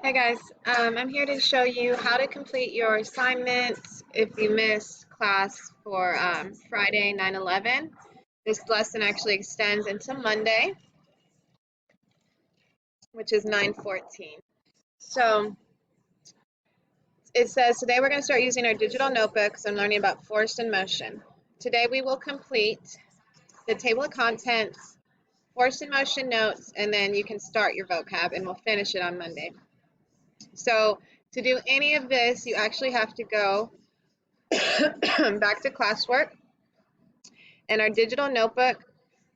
Hey guys, I'm here to show you how to complete your assignments if you miss class for Friday 9/11. This lesson actually extends into Monday, which is 9/14. So it says today we're going to start using our digital notebooks and learning about force and motion. Today we will complete the table of contents, force and motion notes, and then you can start your vocab and we'll finish it on Monday. So to do any of this, you actually have to go back to classwork and our digital notebook.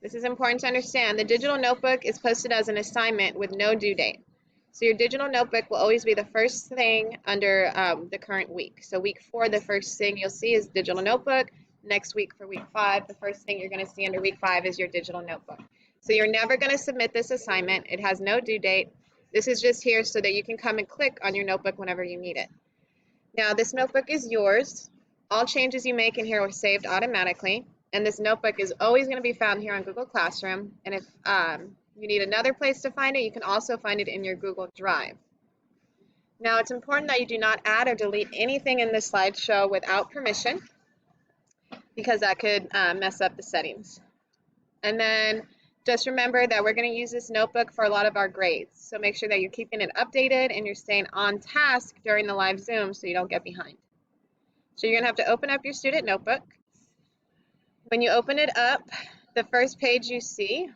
This is important to understand. The digital notebook is posted as an assignment with no due date. So your digital notebook will always be the first thing under the current week. So week 4, the first thing you'll see is digital notebook. Next week for week 5, the first thing you're going to see under week 5 is your digital notebook. So you're never going to submit this assignment. It has no due date. This is just here so that you can come and click on your notebook whenever you need it. Now this notebook is yours. All changes you make in here are saved automatically. And this notebook is always going to be found here on Google Classroom. And if you need another place to find it, you can also find it in your Google Drive. Now it's important that you do not add or delete anything in this slideshow without permission, because that could mess up the settings. And then just remember that we're going to use this notebook for a lot of our grades. So make sure that you're keeping it updated and you're staying on task during the live Zoom so you don't get behind. So you're going to have to open up your student notebook. When you open it up, the first page you see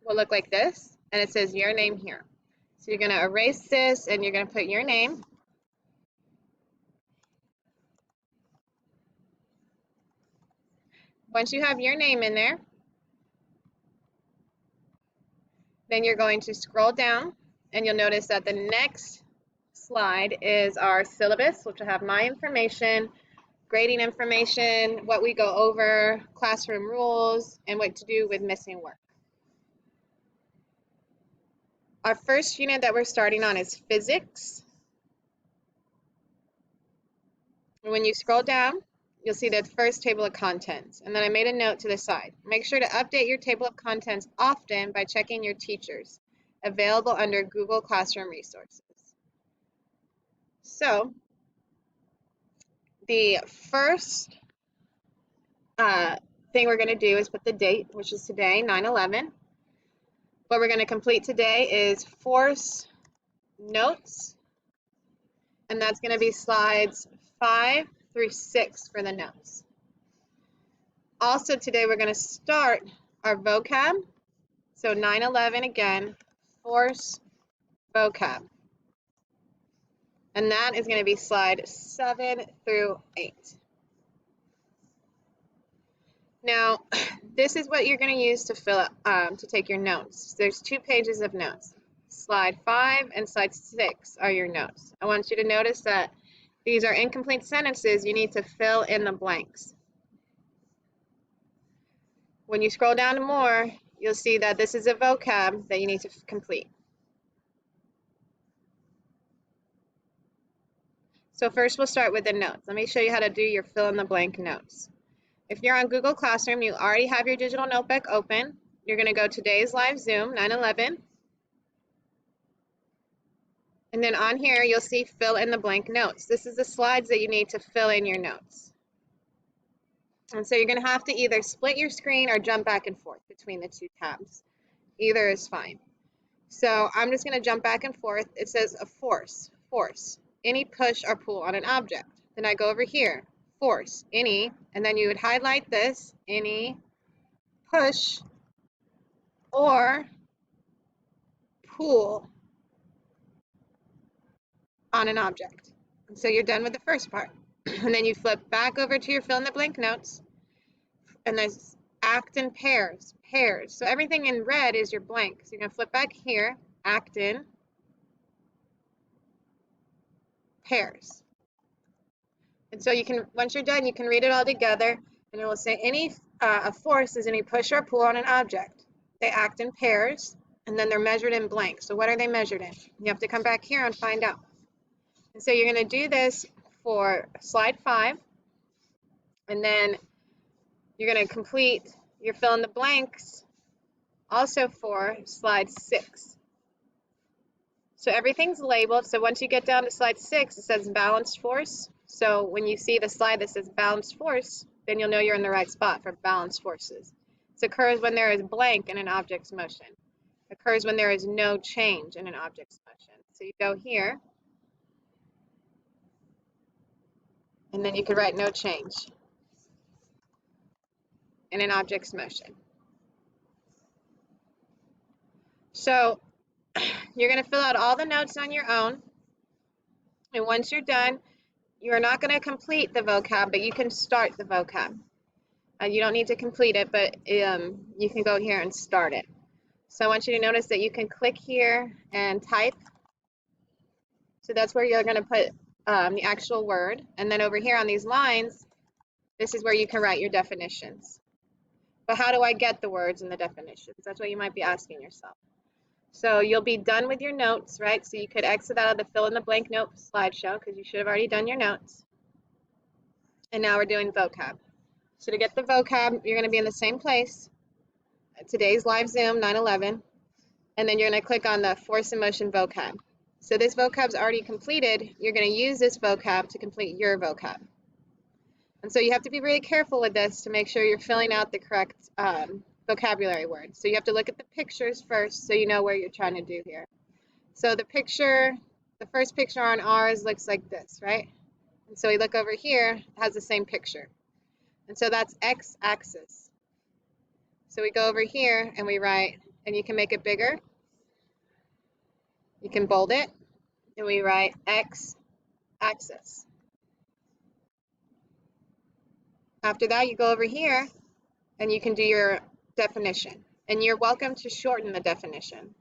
will look like this, and it says your name here. So you're going to erase this, and you're going to put your name. Once you have your name in there, then you're going to scroll down, and you'll notice that the next slide is our syllabus, which will have my information, grading information, what we go over, classroom rules, and what to do with missing work. Our first unit that we're starting on is physics. And when you scroll down, you'll see the first table of contents. And then I made a note to the side. Make sure to update your table of contents often by checking your teachers, available under Google Classroom resources. So the first thing we're going to do is put the date, which is today, 9/11. What we're going to complete today is force notes, and that's going to be slides 5 through 6 for the notes. Also today we're going to start our vocab. So 9/11 again, force vocab. And that is going to be slide 7 through 8. Now, this is what you're going to use to fill up, to take your notes. There's 2 pages of notes. Slide 5 and slide 6 are your notes. I want you to notice that these are incomplete sentences. You need to fill in the blanks. When you scroll down to more, you'll see that this is a vocab that you need to complete. So first we'll start with the notes. Let me show you how to do your fill in the blank notes. If you're on Google Classroom, you already have your digital notebook open. You're going to go today's live Zoom, 9/11. And then on here, you'll see fill in the blank notes. This is the slides that you need to fill in your notes. And so you're going to have to either split your screen or jump back and forth between the 2 tabs. Either is fine. So I'm just going to jump back and forth. It says a force, any push or pull on an object. Then I go over here, force, any, and then you would highlight this, any push or pull on an object. And so you're done with the first part. And then you flip back over to your fill in the blank notes, and there's act in pairs. So everything in red is your blank. So you're going to flip back here, act in pairs. And so you can, once you're done, you can read it all together, and it will say a force is any push or pull on an object. They act in pairs, and then they're measured in blank. So what are they measured in? You have to come back here and find out. And so you're going to do this for slide 5, and then you're going to complete your fill in the blanks also for slide 6. So everything's labeled. So once you get down to slide 6, it says balanced force. So when you see the slide that says balanced force, then you'll know you're in the right spot for balanced forces. This occurs when there is blank in an object's motion. It occurs when there is no change in an object's motion. So you go here, and then you could write no change in an object's motion. So you're going to fill out all the notes on your own. And once you're done, you are not going to complete the vocab, but you can start the vocab. You don't need to complete it, but you can go here and start it. So I want you to notice that you can click here and type. So that's where you're going to put the actual word. And then over here on these lines, this is where you can write your definitions. But how do I get the words and the definitions? That's what you might be asking yourself. So you'll be done with your notes, right? So you could exit out of the fill in the blank note slideshow because you should have already done your notes. And now we're doing vocab. So to get the vocab, you're going to be in the same place. Today's live Zoom, 9/11. And then you're going to click on the force and motion vocab. So this vocab's already completed. You're going to use this vocab to complete your vocab. And so you have to be really careful with this to make sure you're filling out the correct vocabulary words. So you have to look at the pictures first so you know where you're trying to do here. So the picture, the first picture on ours looks like this, right? And so we look over here, it has the same picture. And so that's x-axis. So we go over here and we write, and you can make it bigger. You can bold it, and we write x-axis. After that, you go over here, and you can do your definition. And you're welcome to shorten the definition.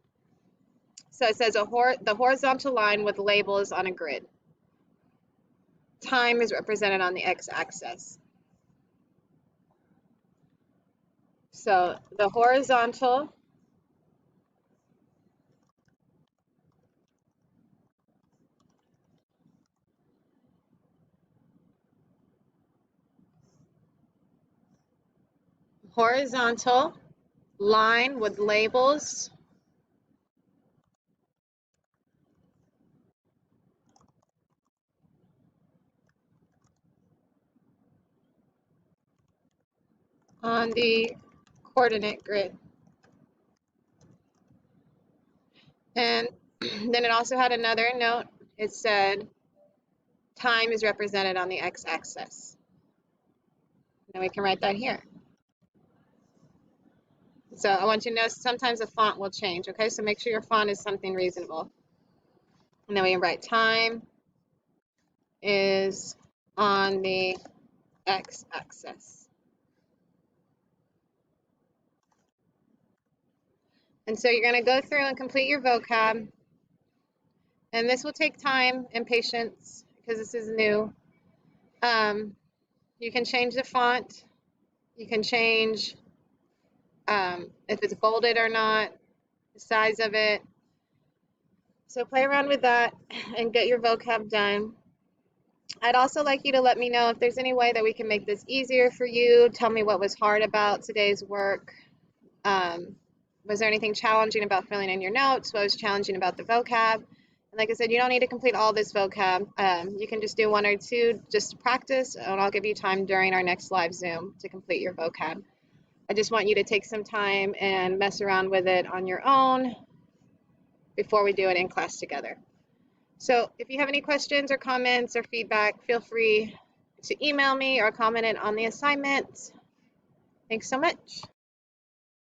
So it says the horizontal line with labels on a grid. Time is represented on the x-axis. So the horizontal line with labels on the coordinate grid. And then it also had another note. It said time is represented on the x-axis. Now we can write that here. So I want you to know sometimes the font will change, okay? So make sure your font is something reasonable. And then we can write time is on the x-axis. And so you're going to go through and complete your vocab. And this will take time and patience because this is new. You can change the font. You can change if it's bolded or not, the size of it. So play around with that and get your vocab done. I'd also like you to let me know if there's any way that we can make this easier for you. Tell me what was hard about today's work. Was there anything challenging about filling in your notes? What was challenging about the vocab? And like I said, you don't need to complete all this vocab. You can just do 1 or 2 just to practice, and I'll give you time during our next live Zoom to complete your vocab. I just want you to take some time and mess around with it on your own before we do it in class together. So if you have any questions or comments or feedback, feel free to email me or comment it on the assignment. Thanks so much.